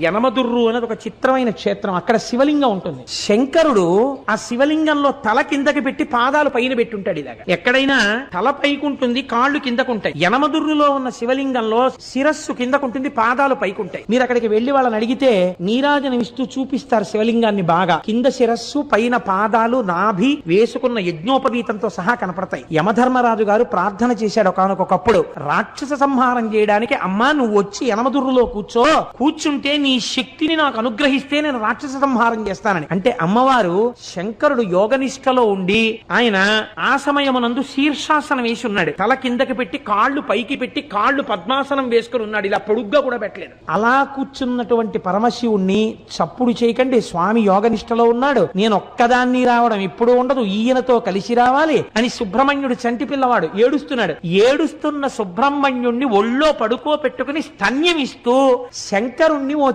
యనమదుర్రు అనేది ఒక చిత్రమైన క్షేత్రం. అక్కడ శివలింగం ఉంటుంది. శంకరుడు ఆ శివలింగంలో తల కిందకి పెట్టి పాదాలు పైన పెట్టుంటాడు. ఇలాగా ఎక్కడైనా తల పైకుంటుంది, కాళ్ళు కిందకుంటాయి. యనమదుర్రులో ఉన్న శివలింగంలో శిరస్సు కిందకుంటుంది, పాదాలు పైకుంటాయి. మీరు అక్కడికి వెళ్లి వాళ్ళని అడిగితే నీరాజనం ఇస్తూ చూపిస్తారు శివలింగాన్ని. బాగా కింద శిరస్సు, పైన పాదాలు, నాభి, వేసుకున్న యజ్ఞోపవీతంతో సహా కనపడతాయి. యమధర్మరాజు గారు ప్రార్థన చేశాడు ఒకానొకప్పుడు, రాక్షస సంహారం చేయడానికి అమ్మా నువ్వు వచ్చి యనమదుర్రులో కూర్చుంటే నీ శక్తిని నాకు అనుగ్రహిస్తే నేను రాక్షస సంహారం చేస్తానని. అంటే అమ్మవారు శంకరుడు యోగనిష్టలో ఉండి ఆయన ఆ సమయమునందు శీర్షాసనం వేసి ఉన్నాడు. తల కిందకి పెట్టి కాళ్ళు పైకి పెట్టి కాళ్ళు పద్మాసనం వేసుకుని ఉన్నాడు. ఇలా పొడుగ్గా కూడా పెట్టలేదు. అలా కూర్చున్నటువంటి పరమశివుణ్ణి చప్పుడు చేయకండి, స్వామి యోగనిష్టలో ఉన్నాడు, నేను ఒక్కదాన్ని రావడం ఇప్పుడు ఉండదు, ఈయనతో కలిసి రావాలి అని సుబ్రహ్మణ్యుడు చంటి పిల్లవాడు ఏడుస్తున్నాడు. ఏడుస్తున్న సుబ్రహ్మణ్యుణ్ణి ఒళ్ళో పడుకోపెట్టుకుని స్తన్యమిస్తూ శంకరుణ్ణి ఓ